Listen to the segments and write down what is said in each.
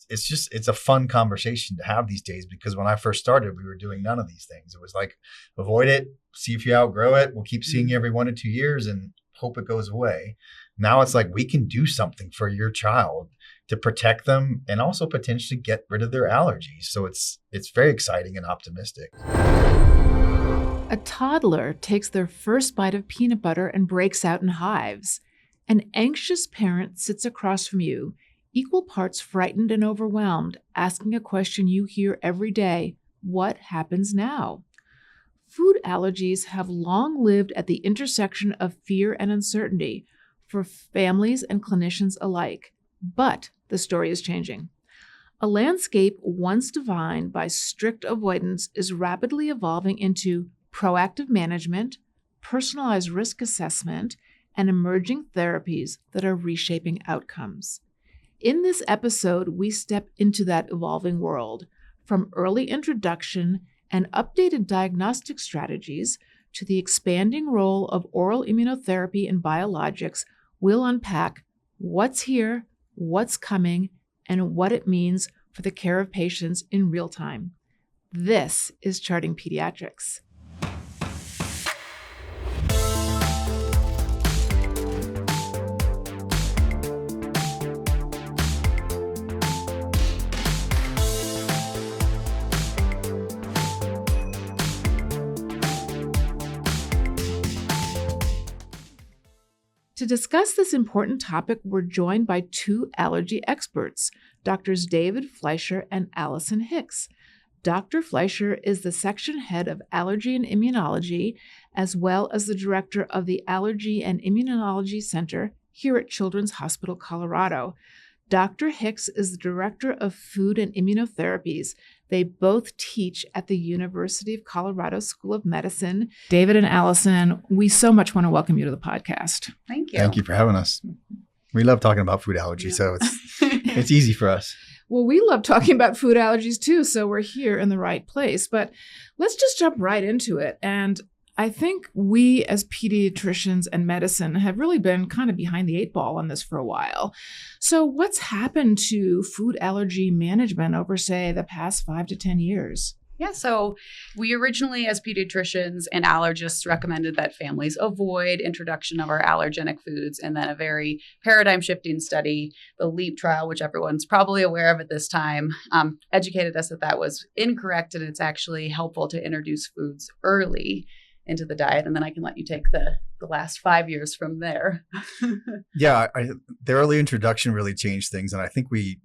it's a fun conversation to have these days, because when I first started, we were doing none of these things. It was like, avoid it, see if you outgrow it. We'll keep seeing you every 1 to 2 years and hope it goes away. Now it's like, we can do something for your child to protect them and also potentially get rid of their allergies. So it's very exciting and optimistic. A toddler takes their first bite of peanut butter and breaks out in hives. An anxious parent sits across from you, equal parts frightened and overwhelmed, asking a question you hear every day: what happens now? Food allergies have long lived at the intersection of fear and uncertainty for families and clinicians alike. But the story is changing. A landscape once defined by strict avoidance is rapidly evolving into proactive management, personalized risk assessment, and emerging therapies that are reshaping outcomes. In this episode, we step into that evolving world, from early introduction and updated diagnostic strategies to the expanding role of oral immunotherapy and biologics. We'll unpack what's here, what's coming, and what it means for the care of patients in real time. This is Charting Pediatrics. To discuss this important topic, we're joined by two allergy experts, Drs. David Fleischer and Allison Hicks. Dr. Fleischer is the section head of Allergy and Immunology, as well as the director of the Allergy and Immunology Center here at Children's Hospital Colorado. Dr. Hicks is the director of Food and Immunotherapies. They both teach at the University of Colorado School of Medicine. David and Allison, we so much want to welcome you to the podcast. Thank you. Thank you for having us. We love talking about food allergies, so it's easy for us. Well, we love talking about food allergies too, so we're here in the right place. But let's just jump right into it. And I think we as pediatricians and medicine have really been kind of behind the 8 ball on this for a while. So what's happened to food allergy management over, say, the past 5 to 10 years? Yeah, so we originally, as pediatricians and allergists, recommended that families avoid introduction of our allergenic foods. And then a very paradigm-shifting study, the LEAP trial, which everyone's probably aware of at this time, educated us that that was incorrect, and it's actually helpful to introduce foods early into the diet. And then I can let you take the last 5 years from there. Yeah, the early introduction really changed things. And I think we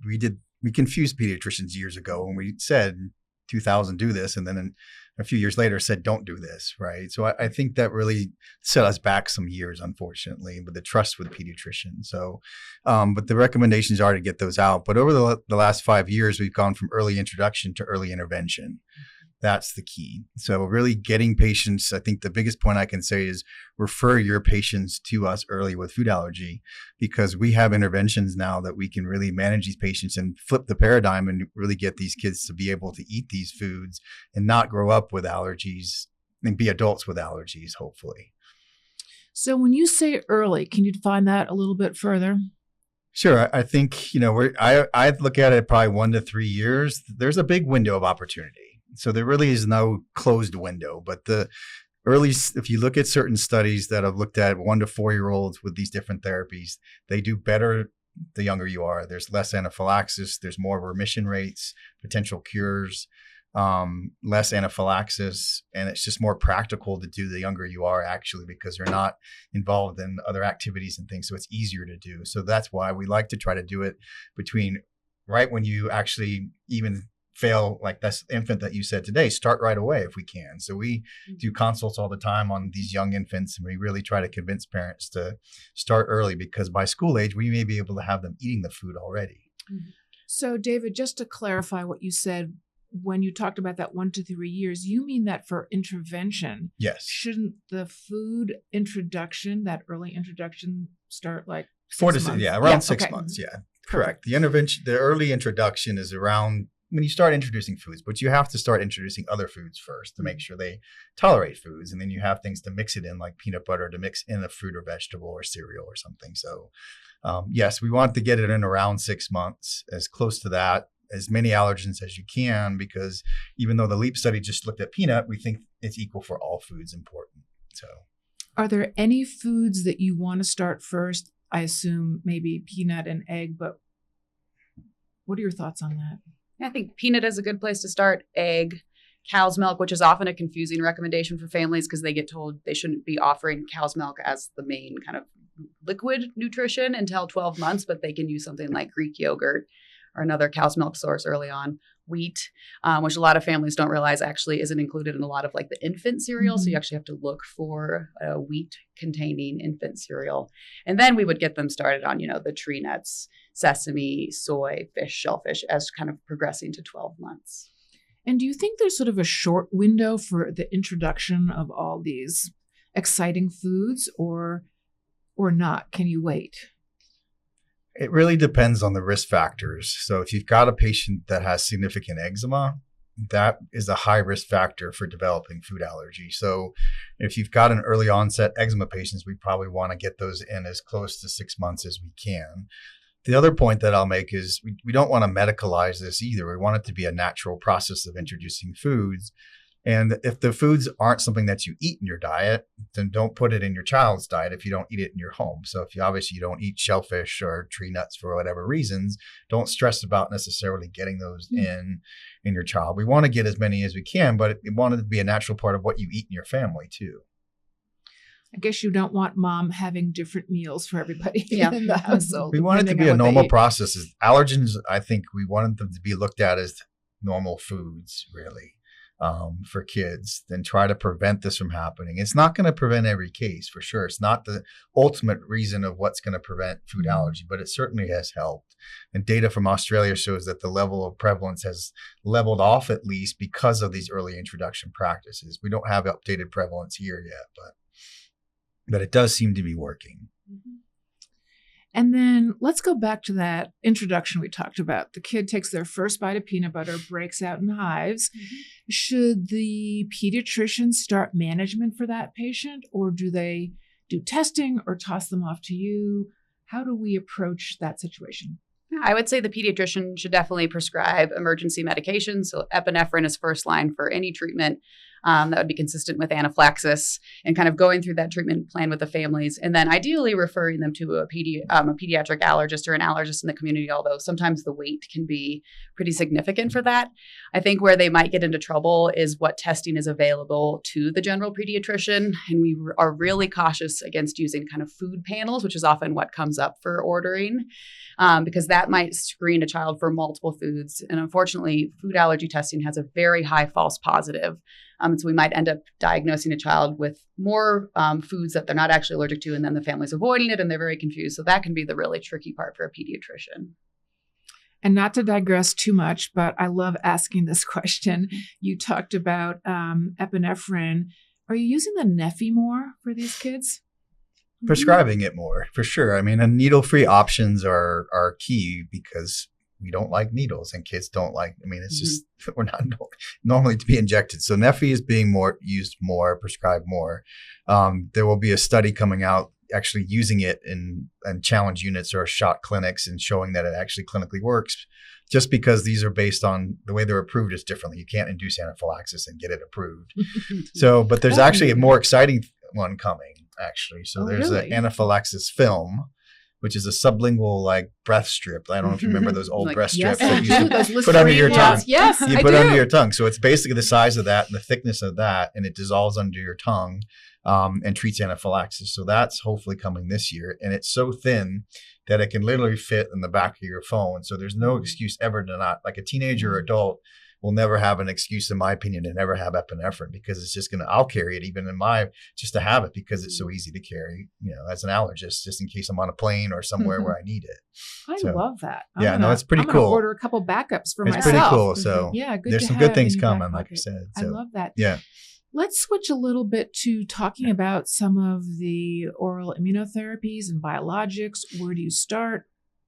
confused pediatricians years ago when we said 2000 do this, and then a few years later said don't do this, right? So I think that really set us back some years, unfortunately, with the trust with pediatricians. So, but the recommendations are to get those out. But over the last 5 years, we've gone from early introduction to early intervention. That's the key. So really getting patients, I think the biggest point I can say is refer your patients to us early with food allergy, because we have interventions now that we can really manage these patients and flip the paradigm and really get these kids to be able to eat these foods and not grow up with allergies and be adults with allergies, hopefully. So when you say early, can you define that a little bit further? Sure. I think, I look at it probably 1 to 3 years. There's a big window of opportunity. So there really is no closed window, but if you look at certain studies that have looked at 1 to 4 year olds with these different therapies, they do better the younger you are. There's less anaphylaxis. There's more remission rates, potential cures, less anaphylaxis. And it's just more practical to do the younger you are, actually, because you're not involved in other activities and things. So it's easier to do. So that's why we like to try to do it between right when you actually even fail, like this infant that you said today, start right away if we can. So we do consults all the time on these young infants, and we really try to convince parents to start early, because by school age, we may be able to have them eating the food already. So David, just to clarify what you said, when you talked about that 1 to 3 years, you mean that for intervention? Yes. Shouldn't the food introduction, that early introduction, start like 4 to 6 months? around 6 months. Yeah, correct. The early introduction is around when you start introducing foods, but you have to start introducing other foods first to make sure they tolerate foods. And then you have things to mix it in, like peanut butter to mix in a fruit or vegetable or cereal or something. So yes, we want to get it in around 6 months, as close to that, as many allergens as you can, because even though the LEAP study just looked at peanut, we think it's equal for all foods important. So Are there any foods that you want to start first? I assume maybe peanut and egg, but what are your thoughts on that? I think peanut is a good place to start. Egg, cow's milk, which is often a confusing recommendation for families because they get told they shouldn't be offering cow's milk as the main kind of liquid nutrition until 12 months, but they can use something like Greek yogurt or another cow's milk source early on. Wheat, which a lot of families don't realize actually isn't included in a lot of like the infant cereal. Mm-hmm. So you actually have to look for a wheat containing infant cereal. And then we would get them started on, the tree nuts, sesame, soy, fish, shellfish as kind of progressing to 12 months. And do you think there's sort of a short window for the introduction of all these exciting foods or not? Can you wait? it really depends on the risk factors. So if you've got a patient that has significant eczema, that is a high risk factor for developing food allergy. So if you've got an early onset eczema patients, we probably want to get those in as close to 6 months as we can. The other point that I'll make is we don't want to medicalize this either. We want it to be a natural process of introducing foods. And if the foods aren't something that you eat in your diet, then don't put it in your child's diet if you don't eat it in your home. So if you obviously don't eat shellfish or tree nuts for whatever reasons, don't stress about necessarily getting those in your child. We want to get as many as we can, but we want it to be a natural part of what you eat in your family too. I guess you don't want mom having different meals for everybody Yeah. in the household. We want it to depending be a on what they normal eat. process. Allergens, I think we wanted them to be looked at as normal foods, really, for kids, and try to prevent this from happening. It's not going to prevent every case, for sure. It's not the ultimate reason of what's going to prevent food allergy, but it certainly has helped. And data from Australia shows that the level of prevalence has leveled off, at least because of these early introduction practices. We don't have updated prevalence here yet, but it does seem to be working. And then let's go back to that introduction we talked about. The kid takes their first bite of peanut butter, breaks out in hives. Should the pediatrician start management for that patient, or do they do testing or toss them off to you? How do we approach that situation? I would say the pediatrician should definitely prescribe emergency medication. So epinephrine is first line for any treatment that would be consistent with anaphylaxis, and kind of going through that treatment plan with the families, and then ideally referring them to a pediatric allergist or an allergist in the community, although sometimes the wait can be pretty significant for that. I think where they might get into trouble is what testing is available to the general pediatrician, and we are really cautious against using kind of food panels, which is often what comes up for ordering, because that might screen a child for multiple foods. And unfortunately, food allergy testing has a very high false positive. So we might end up diagnosing a child with more foods that they're not actually allergic to, and then the family's avoiding it and they're very confused. So that can be the really tricky part for a pediatrician. And not to digress too much, but I love asking this question. You talked about epinephrine. Are you using the Neffy more for these kids? Prescribing it more, for sure. I mean, and needle-free options are key because we don't like needles, and kids don't like, it's just, we're not normally to be injected. So Neffy is being used more, prescribed more. There will be a study coming out actually using it in challenge units or shot clinics and showing that it actually clinically works, just because these are based on the way they're approved is differently. You can't induce anaphylaxis and get it approved. So, but there's actually a more exciting one coming, actually. So there's really? an anaphylaxis film, which is a sublingual like breath strip. I don't know if you remember those old Like, breath Yes, strips I that you do. used to Those put under your Listerine tongue. ones. Yes, You I put do. under your tongue. So it's basically the size of that and the thickness of that, and it dissolves under your tongue and treats anaphylaxis. So that's hopefully coming this year. And it's so thin that it can literally fit in the back of your phone. So there's no excuse ever to not, like a teenager or adult will never have an excuse, in my opinion, to never have epinephrine, because it's just I'll carry it even just to have it, because it's so easy to carry, as an allergist, just in case I'm on a plane or somewhere where I need it. I love that. It's pretty I'm gonna cool. order a couple backups for It's myself. pretty cool. So Yeah, good. there's to some have good things in your back coming, like I pocket. said. I So love that. yeah. Let's switch a little bit to talking about some of the oral immunotherapies and biologics. Where do you start?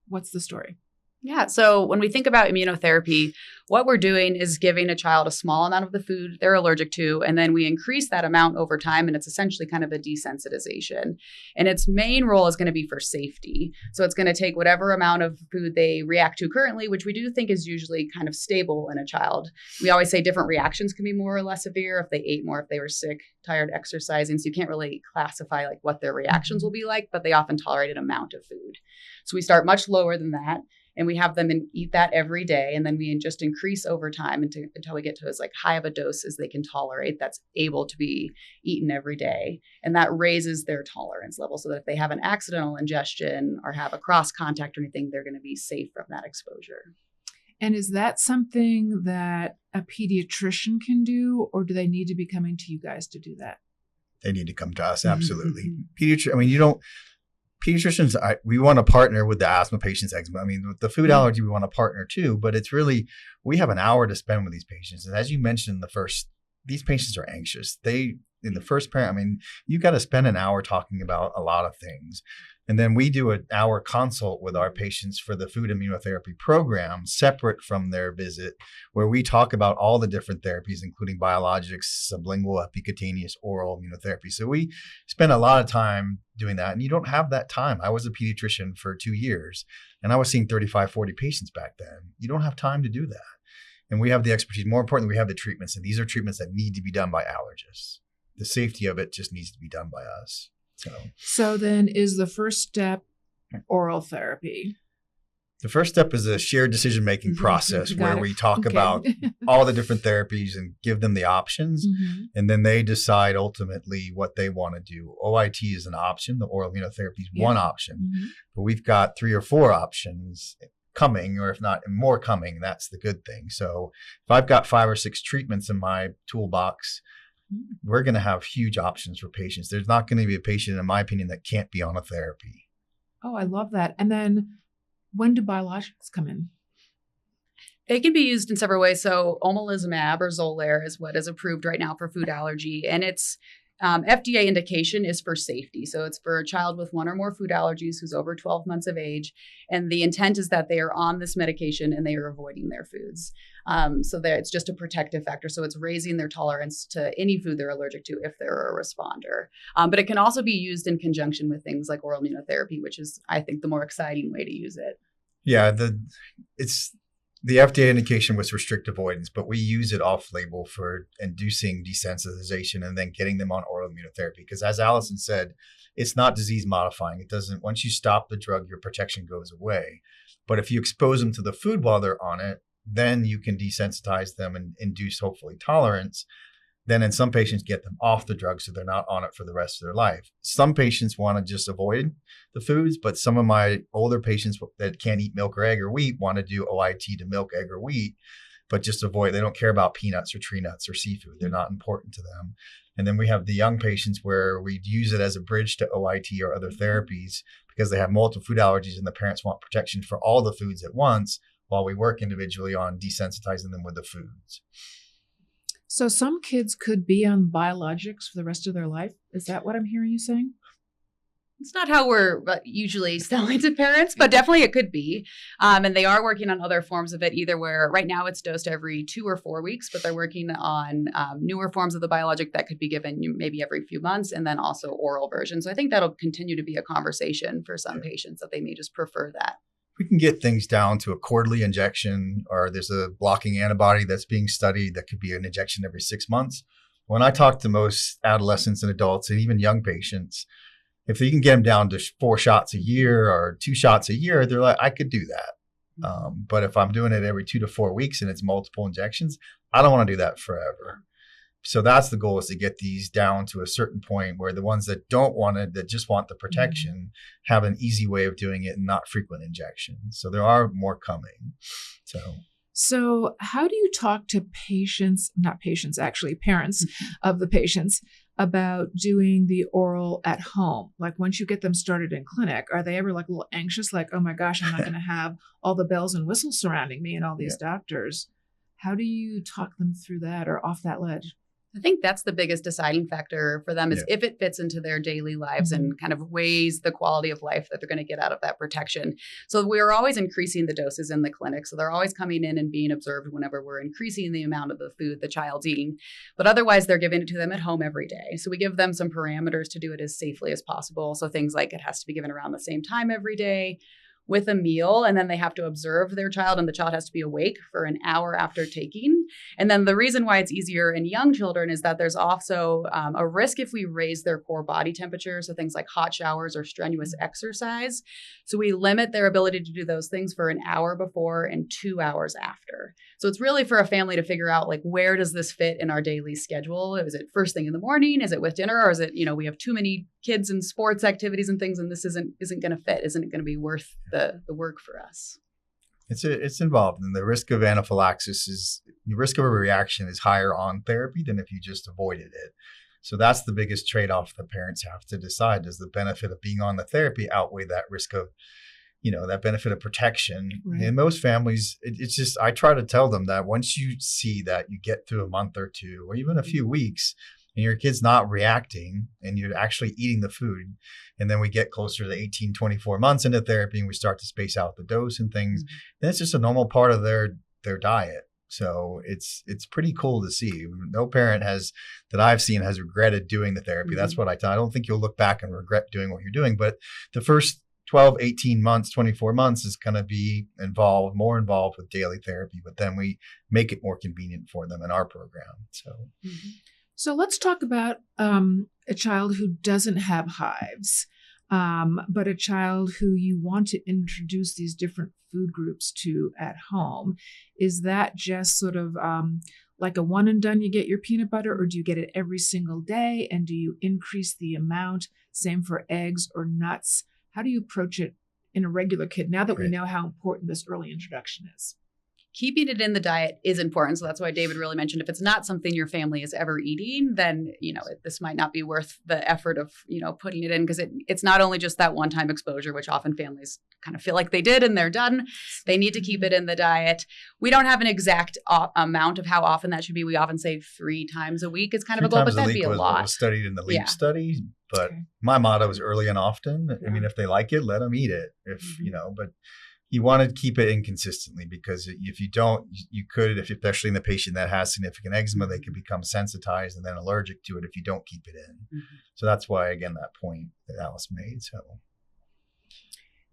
What's the story? Yeah. So when we think about immunotherapy, what we're doing is giving a child a small amount of the food they're allergic to, and then we increase that amount over time. And it's essentially kind of a desensitization. And its main role is going to be for safety. So it's going to take whatever amount of food they react to currently, which we do think is usually kind of stable in a child. We always say different reactions can be more or less severe if they ate more, if they were sick, tired, exercising. So you can't really classify like what their reactions will be like, but they often tolerate an amount of food. So we start much lower than that. And we have them eat that every day. And then we just increase over time until we get to as like high of a dose as they can tolerate that's able to be eaten every day. And that raises their tolerance level so that if they have an accidental ingestion or have a cross contact or anything, they're going to be safe from that exposure. And is that something that a pediatrician can do, or do they need to be coming to you guys to do that? They need to come to us. Absolutely. Pediatricians, we want to partner with the asthma patients, eczema. I mean, with the food allergy, we want to partner too, but it's really, we have an hour to spend with these patients. And as you mentioned these patients are anxious. In the first parent, you got to spend an hour talking about a lot of things. And then we do an hour consult with our patients for the food immunotherapy program, separate from their visit, where we talk about all the different therapies, including biologics, sublingual, epicutaneous, oral immunotherapy. So we spend a lot of time doing that. And you don't have that time. I was a pediatrician for 2 years, and I was seeing 35, 40 patients back then. You don't have time to do that. And we have the expertise. More importantly, we have the treatments. And these are treatments that need to be done by allergists. The safety of it just needs to be done by us. So then is the first step oral therapy? The first step is a shared decision-making process where we talk about all the different therapies and give them the options. And then they decide ultimately what they want to do. OIT is an option. The oral immunotherapy is one option. But we've got 3 or 4 options coming, or if not more coming. That's the good thing. So if I've got 5 or 6 treatments in my toolbox, we're going to have huge options for patients. There's not going to be a patient, in my opinion, that can't be on a therapy. Oh, I love that. And then when do biologics come in? They can be used in several ways. So omalizumab or Xolair is what is approved right now for food allergy. And its FDA indication is for safety. So it's for a child with 1 or more food allergies who's over 12 months of age. And the intent is that they are on this medication and they are avoiding their foods. So that it's just a protective factor. So it's raising their tolerance to any food they're allergic to if they're a responder. But it can also be used in conjunction with things like oral immunotherapy, which is, I think, the more exciting way to use it. Yeah, the FDA indication was restrict avoidance, but we use it off-label for inducing desensitization and then getting them on oral immunotherapy. Because as Allison said, it's not disease modifying. It doesn't, once you stop the drug, your protection goes away. But if you expose them to the food while they're on it, then you can desensitize them and induce hopefully tolerance. Then in some patients, get them off the drug so they're not on it for the rest of their life. Some patients want to just avoid the foods, but some of my older patients that can't eat milk or egg or wheat want to do OIT to milk, egg, or wheat, but just avoid. They don't care about peanuts or tree nuts or seafood. They're not important to them. And then we have the young patients where we use it as a bridge to OIT or other therapies because they have multiple food allergies and the parents want protection for all the foods at once while we work individually on desensitizing them with the foods. So some kids could be on biologics for the rest of their life. Is that what I'm hearing you saying? It's not how we're usually selling to parents, but definitely it could be. And they are working on other forms of it, either where right now it's dosed every 2 or 4 weeks, but they're working on newer forms of the biologic that could be given maybe every few months, and then also oral versions. So I think that'll continue to be a conversation for some patients that they may just prefer that. We can get things down to a quarterly injection, or there's a blocking antibody that's being studied that could be an injection every 6 months. When I talk to most adolescents and adults and even young patients, if you can get them down to 4 shots a year or 2 shots a year, they're like, I could do that. But if I'm doing it every 2 to 4 weeks and it's multiple injections, I don't want to do that forever. So that's the goal, is to get these down to a certain point where the ones that don't want it, that just want the protection, have an easy way of doing it and not frequent injections. So there are more coming. So how do you talk to parents of the patients about doing the oral at home? Like once you get them started in clinic, are they ever like a little anxious, like, oh my gosh, I'm not going to have all the bells and whistles surrounding me and all these doctors? How do you talk them through that or off that ledge? I think that's the biggest deciding factor for them is if it fits into their daily lives and kind of weighs the quality of life that they're going to get out of that protection. So we're always increasing the doses in the clinic. So they're always coming in and being observed whenever we're increasing the amount of the food the child's eating. But otherwise, they're giving it to them at home every day. So we give them some parameters to do it as safely as possible. So things like it has to be given around the same time every day, with a meal, and then they have to observe their child, and the child has to be awake for an hour after taking. And then the reason why it's easier in young children is that there's also a risk if we raise their core body temperature, so things like hot showers or strenuous exercise. So we limit their ability to do those things for an hour before and 2 hours after. So it's really for a family to figure out, like, where does this fit in our daily schedule? Is it first thing in the morning? Is it with dinner? Or is it, we have too many kids and sports activities and things, and this isn't going to fit? Isn't it going to be worth the work for us? It's involved, and the risk of anaphylaxis the risk of a reaction is higher on therapy than if you just avoided it. So that's the biggest trade-off that parents have to decide. Does the benefit of being on the therapy outweigh that risk of, that benefit of protection? Right. In most families, it's just, I try to tell them that once you see that you get through a month or two, or even a few weeks, and your kid's not reacting and you're actually eating the food, and then we get closer to 18, 24 months into therapy and we start to space out the dose and things, then it's just a normal part of their diet. So it's pretty cool to see. No parent that I've seen has regretted doing the therapy. That's what I tell. I don't think you'll look back and regret doing what you're doing, but the first 12, 18 months, 24 months is going to be more involved with daily therapy, but then we make it more convenient for them in our program. So let's talk about a child who doesn't have hives, but a child who you want to introduce these different food groups to at home. Is that just sort of like a one and done, you get your peanut butter, or do you get it every single day? And do you increase the amount? Same for eggs or nuts. How do you approach it in a regular kid now that we know how important this early introduction is? Keeping it in the diet is important. So that's why David really mentioned if it's not something your family is ever eating, then, this might not be worth the effort of, putting it in, because it's not only just that one-time exposure, which often families kind of feel like they did and they're done. They need to keep it in the diet. We don't have an exact amount of how often that should be. We often say 3 times a week is kind of a goal, but that'd be a lot. What was studied in the LEAP study, but my motto is early and often. I mean, if they like it, let them eat it. But you want to keep it inconsistently, because if you don't, you could, especially in the patient that has significant eczema, they could become sensitized and then allergic to it if you don't keep it in. So that's why, again, that point that Alice made. So,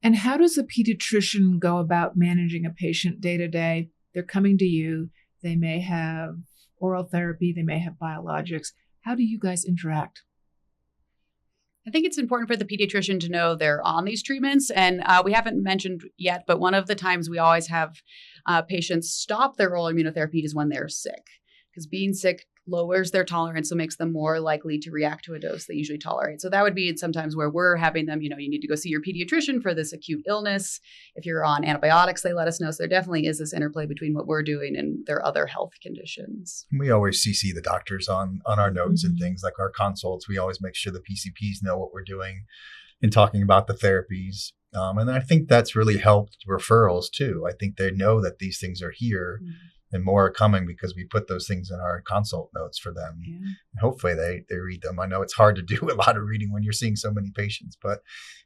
and how does a pediatrician go about managing a patient day to day? They're coming to you. They may have oral therapy. They may have biologics. How do you guys interact? I think it's important for the pediatrician to know they're on these treatments. And we haven't mentioned yet, but one of the times we always have patients stop their oral immunotherapy is when they're sick, because being sick lowers their tolerance, so makes them more likely to react to a dose they usually tolerate. So that would be sometimes where we're having them, you need to go see your pediatrician for this acute illness. If you're on antibiotics, they let us know. So there definitely is this interplay between what we're doing and their other health conditions. We always CC the doctors on our notes and things like our consults. We always make sure the PCPs know what we're doing in talking about the therapies. And I think that's really helped referrals too. I think they know that these things are here. And more are coming because we put those things in our consult notes for them. And hopefully they read them. I know it's hard to do a lot of reading when you're seeing so many patients, but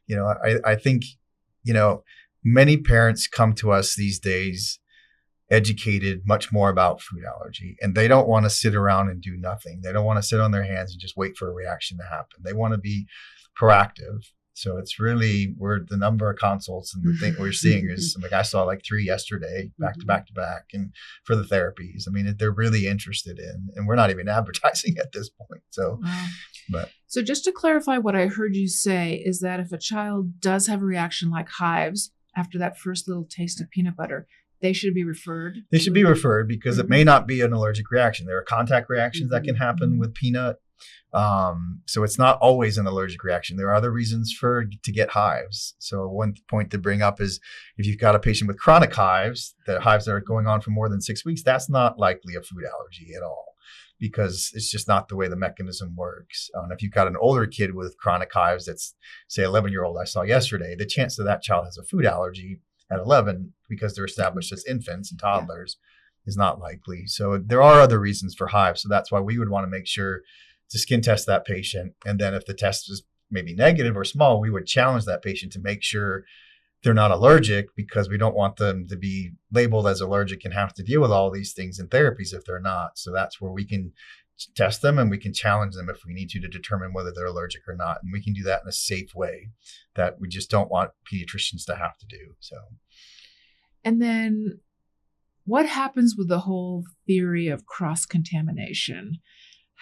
I think many parents come to us these days educated much more about food allergy, and they don't want to sit around and do nothing. They don't want to sit on their hands and just wait for a reaction to happen. They want to be proactive. So it's really, the number of consults and the thing we're seeing is, like, I saw like 3 yesterday, back to back, and for the therapies. I mean, they're really interested in, and we're not even advertising at this point. So, So just to clarify, what I heard you say is that if a child does have a reaction like hives after that first little taste of peanut butter, they should be referred? They should be referred, because it may not be an allergic reaction. There are contact reactions that can happen with peanut. So it's not always an allergic reaction. There are other reasons to get hives. So one point to bring up is if you've got a patient with chronic hives, that hives are going on for more than 6 weeks, that's not likely a food allergy at all, because it's just not the way the mechanism works. If you've got an older kid with chronic hives, that's say 11-year-old I saw yesterday, the chance that child has a food allergy at 11, because they're established as infants and toddlers, is not likely. So there are other reasons for hives. So that's why we would want to make sure to skin test that patient. And then if the test is maybe negative or small, we would challenge that patient to make sure they're not allergic, because we don't want them to be labeled as allergic and have to deal with all these things in therapies if they're not. So that's where we can test them and we can challenge them if we need to determine whether they're allergic or not. And we can do that in a safe way that we just don't want pediatricians to have to do. So, and then what happens with the whole theory of cross-contamination?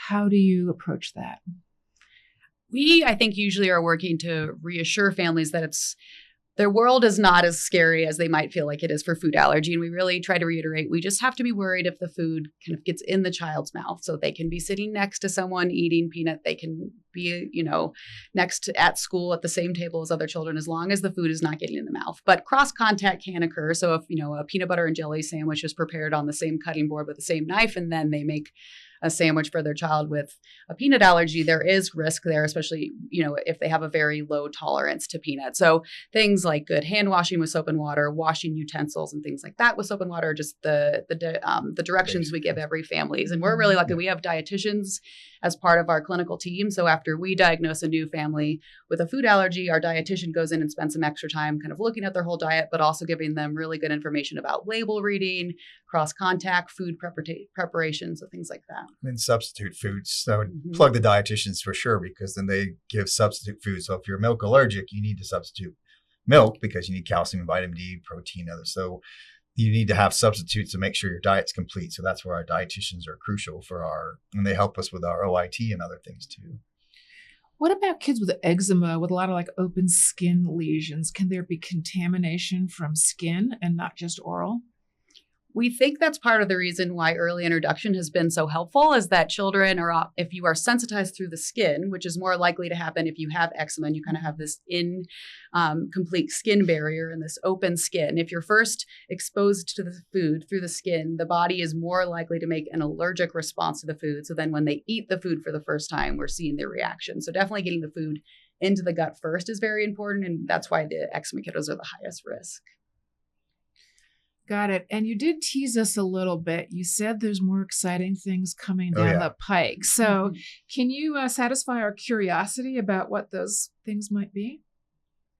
How do you approach that? We, I think, usually are working to reassure families that their world is not as scary as they might feel like it is for food allergy. And we really try to reiterate, we just have to be worried if the food kind of gets in the child's mouth. So they can be sitting next to someone eating peanut. They can be, next to, at school at the same table as other children, as long as the food is not getting in the mouth. But cross contact can occur. So if, a peanut butter and jelly sandwich is prepared on the same cutting board with the same knife, and then they make a sandwich for their child with a peanut allergy, there is risk there, especially, if they have a very low tolerance to peanut. So things like good hand washing with soap and water, washing utensils and things like that with soap and water, just the directions we give every families. And we're really lucky. We have dietitians as part of our clinical team. So after we diagnose a new family with a food allergy, our dietitian goes in and spends some extra time kind of looking at their whole diet, but also giving them really good information about label reading, cross-contact, food preparations, and things like that. And substitute foods. So I would plug the dietitians for sure, because then they give substitute foods. So if you're milk allergic, you need to substitute milk because you need calcium, vitamin D, protein, others. So you need to have substitutes to make sure your diet's complete. So that's where our dietitians are crucial and they help us with our OIT and other things too. What about kids with eczema, with a lot of open skin lesions? Can there be contamination from skin and not just oral? We think that's part of the reason why early introduction has been so helpful, is that children if you are sensitized through the skin, which is more likely to happen if you have eczema and you kind of have this incomplete skin barrier and this open skin. If you're first exposed to the food through the skin, the body is more likely to make an allergic response to the food. So then when they eat the food for the first time, we're seeing their reaction. So definitely getting the food into the gut first is very important. And that's why the eczema kiddos are the highest risk. Got it. And you did tease us a little bit. You said there's more exciting things coming down the pike. So can you satisfy our curiosity about what those things might be?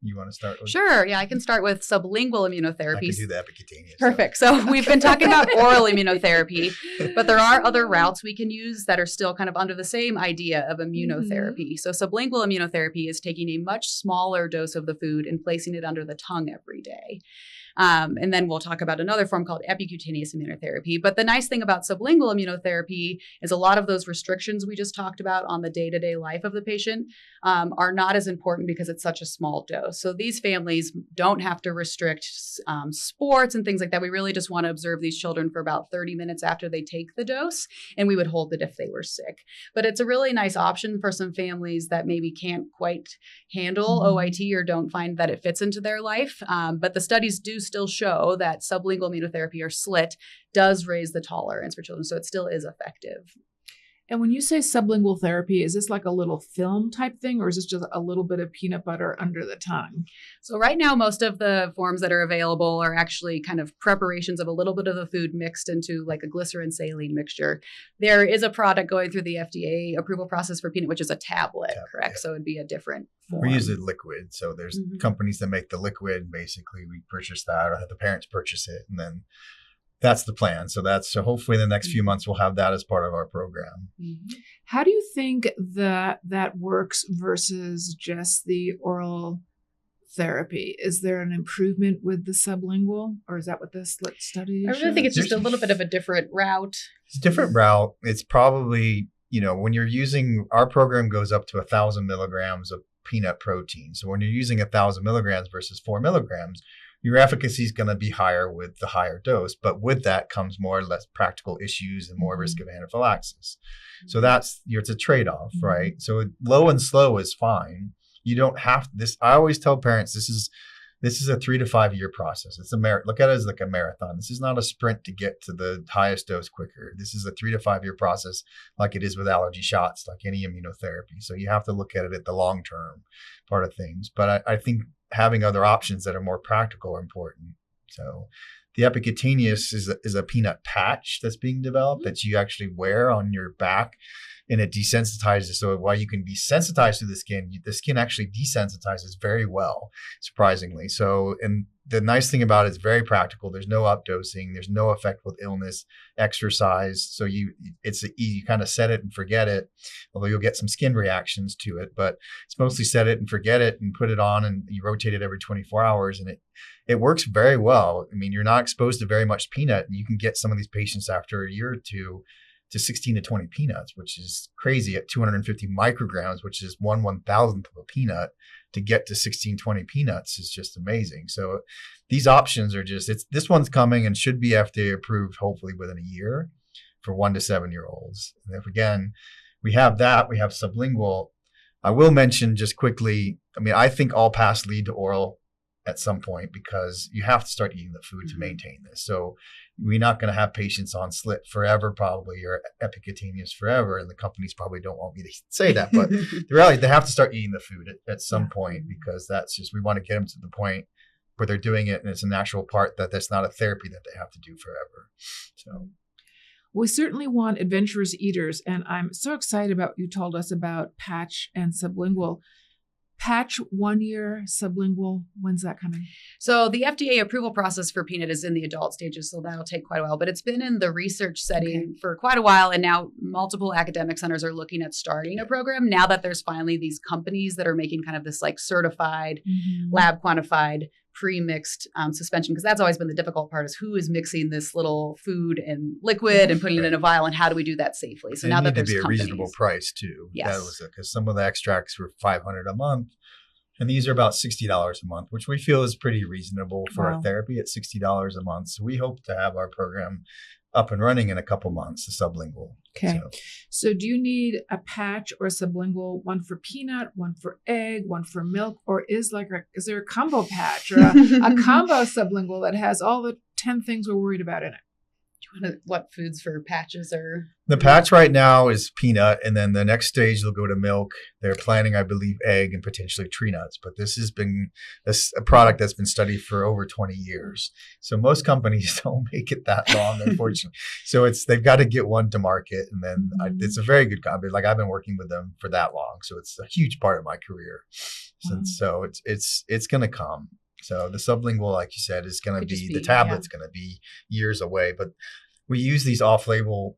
You want to start with? Sure. Yeah, I can start with sublingual immunotherapies. I can do the epicutaneous. Perfect. So we've been talking about oral immunotherapy, but there are other routes we can use that are still kind of under the same idea of immunotherapy. So sublingual immunotherapy is taking a much smaller dose of the food and placing it under the tongue every day. And then we'll talk about another form called epicutaneous immunotherapy. But the nice thing about sublingual immunotherapy is a lot of those restrictions we just talked about on the day-to-day life of the patient are not as important because it's such a small dose. So these families don't have to restrict sports and things like that. We really just want to observe these children for about 30 minutes after they take the dose, and we would hold it if they were sick. But it's a really nice option for some families that maybe can't quite handle OIT or don't find that it fits into their life. But the studies do still show that sublingual immunotherapy or SLIT does raise the tolerance for children. So it still is effective. And when you say sublingual therapy, is this like a little film type thing, or is this just a little bit of peanut butter under the tongue? So right now, most of the forms that are available are actually kind of preparations of a little bit of the food mixed into like a glycerin saline mixture. There is a product going through the FDA approval process for peanut, which is a tablet, correct? Yeah. So it'd be a different form. We use a liquid. So there's companies that make the liquid. Basically, we purchase that or have the parents purchase it, and then that's the plan. So hopefully in the next few months, we'll have that as part of our program. How do you think that works versus just the oral therapy? Is there an improvement with the sublingual, or is that what the SLIT study I really think it's just a little bit of a different route. It's a different route. It's probably, when you're using, our program goes up to 1,000 milligrams of peanut protein. So when you're using 1,000 milligrams versus 4 milligrams, your efficacy is going to be higher with the higher dose, but with that comes more or less practical issues and more risk of anaphylaxis. So it's a trade-off, right? So low and slow is fine. You don't have this. I always tell parents, this is a 3 to 5 year process. It's look at it as like a marathon. This is not a sprint to get to the highest dose quicker. This is a 3 to 5 year process, like it is with allergy shots, like any immunotherapy. So you have to look at it at the long-term part of things. But I think having other options that are more practical are important. So The epicutaneous is a peanut patch that's being developed that you actually wear on your back, and it desensitizes. So while you can be sensitized to the skin actually desensitizes very well, surprisingly. So, and the nice thing about it is very practical. There's no updosing. There's no effect with illness, exercise. So you kind of set it and forget it, although you'll get some skin reactions to it, but it's mostly set it and forget it and put it on, and you rotate it every 24 hours, and it works very well. I mean, you're not exposed to very much peanut, and you can get some of these patients after a year or two to 16 to 20 peanuts, which is crazy at 250 micrograms, which is 1/1000th of a peanut. To get to 16, 20 peanuts is just amazing. So these options are this one's coming and should be FDA approved, hopefully within a year, for 1 to 7 year olds. And if again, we have that, we have sublingual. I will mention just quickly, I mean, I think all paths lead to oral at some point, because you have to start eating the food to maintain this. So we're not going to have patients on slit forever, probably, or epicutaneous forever. And the companies probably don't want me to say that, but the reality, they have to start eating the food at some point, because that's just, we want to get them to the point where they're doing it and it's a natural part, that's not a therapy that they have to do forever. So we certainly want adventurous eaters. And I'm so excited about what you told us about patch and sublingual. Patch 1 year, sublingual, when's that coming? So the FDA approval process for peanut is in the adult stages, so that'll take quite a while. But it's been in the research setting for quite a while, and now multiple academic centers are looking at starting a program now that there's finally these companies that are making kind of this like certified, lab quantified, pre-mixed suspension, because that's always been the difficult part, is who is mixing this little food and liquid and putting it in a vial, and how do we do that safely? So now that there's a companies, reasonable price too. Yes. That was because some of the extracts were $500 a month, and these are about $60 a month, which we feel is pretty reasonable for a therapy at $60 a month. So we hope to have our program up and running in a couple months, the sublingual. Okay. So do you need a patch or a sublingual, one for peanut, one for egg, one for milk, or is there a combo patch or a combo sublingual that has all the 10 things we're worried about in it? What foods for patches are? The patch right now is peanut, and then the next stage they'll go to milk. They're planning, I believe, egg and potentially tree nuts. But this has been a product that's been studied for over 20 years. So most companies don't make it that long, unfortunately. So they've got to get one to market, and then it's a very good company. Like, I've been working with them for that long, so it's a huge part of my career. So it's going to come. So the sublingual, like you said, is going to be the tablet's going to be years away. But we use these off-label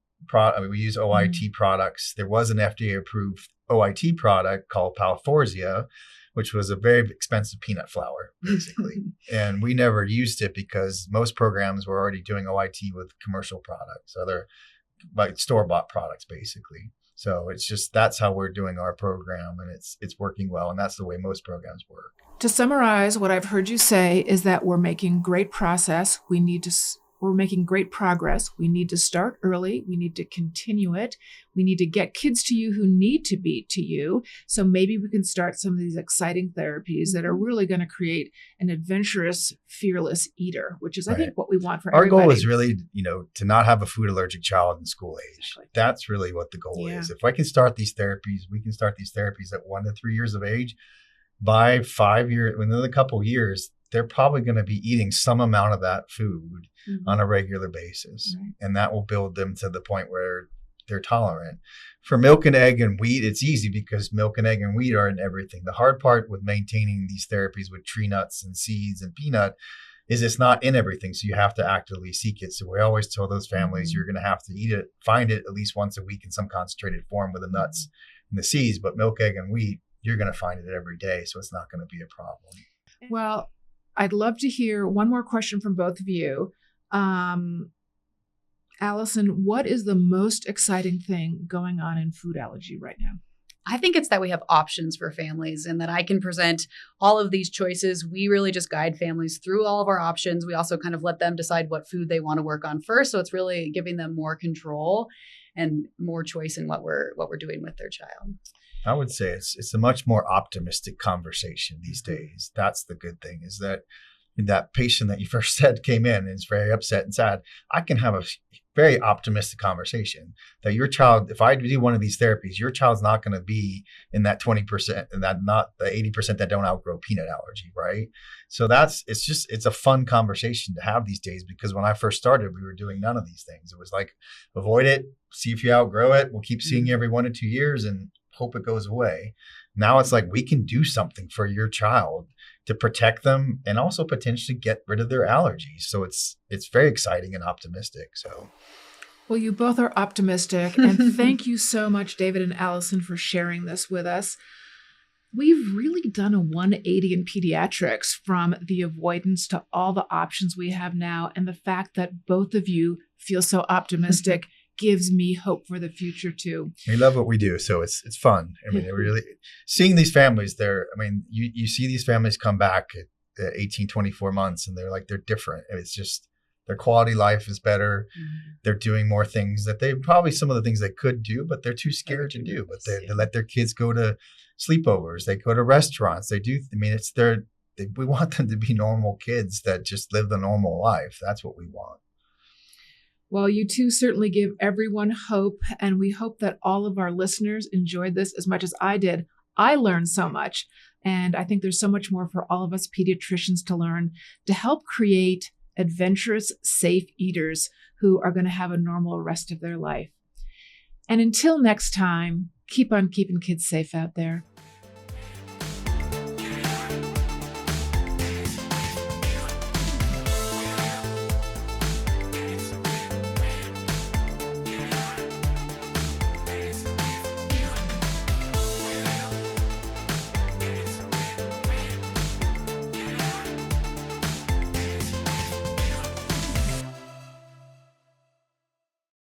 we use OIT products. There was an FDA-approved OIT product called Palforzia, which was a very expensive peanut flour, basically. And we never used it because most programs were already doing OIT with commercial products, other like store-bought products, basically. So it's just, that's how we're doing our program, and it's working well, and that's the way most programs work. To summarize, what I've heard you say is that we're making great progress. We need to start early. We need to continue it. We need to get kids to you who need to be to you. So maybe we can start some of these exciting therapies that are really going to create an adventurous, fearless eater, which is, I think, what we want for everybody. Our goal is really, to not have a food allergic child in school age. Exactly. That's really what the goal is. If I can start these therapies, we can start these therapies at 1 to 3 years of age. By 5 years, within a couple of years, they're probably going to be eating some amount of that food on a regular basis. Right. And that will build them to the point where they're tolerant. For milk and egg and wheat, it's easy because milk and egg and wheat are in everything. The hard part with maintaining these therapies with tree nuts and seeds and peanut is it's not in everything. So you have to actively seek it. So we always tell those families, you're going to have to eat it, find it at least once a week in some concentrated form with the nuts and the seeds. But milk, egg, and wheat, you're going to find it every day. So it's not going to be a problem. Well, I'd love to hear one more question from both of you. Allison, what is the most exciting thing going on in food allergy right now? I think it's that we have options for families and that I can present all of these choices. We really just guide families through all of our options. We also kind of let them decide what food they want to work on first. So it's really giving them more control and more choice in what we're doing with their child. I would say it's a much more optimistic conversation these days. That's the good thing, is that that patient that you first said came in and is very upset and sad, I can have a very optimistic conversation that your child, if I do one of these therapies, your child's not going to be in that 20% and that not the 80% that don't outgrow peanut allergy, right? So it's a fun conversation to have these days, because when I first started, we were doing none of these things. It was like, avoid it, see if you outgrow it. We'll keep seeing you every 1 to 2 years and hope it goes away. Now it's like, we can do something for your child to protect them and also potentially get rid of their allergies. So it's very exciting and optimistic. So, well, you both are optimistic, and thank you so much, David and Allison, for sharing this with us. We've really done a 180 in pediatrics, from the avoidance to all the options we have now, and the fact that both of you feel so optimistic gives me hope for the future too. We love what we do, so it's fun. I mean, really seeing these families, you see these families come back at 18, 24 months, and they're different. And it's just, their quality life is better. They're doing more things that some of the things they could do, but they're too scared to do. But they let their kids go to sleepovers. They go to restaurants. They do. I mean, we want them to be normal kids that just live the normal life. That's what we want. Well, you two certainly give everyone hope, and we hope that all of our listeners enjoyed this as much as I did. I learned so much, and I think there's so much more for all of us pediatricians to learn to help create adventurous, safe eaters who are going to have a normal rest of their life. And until next time, keep on keeping kids safe out there.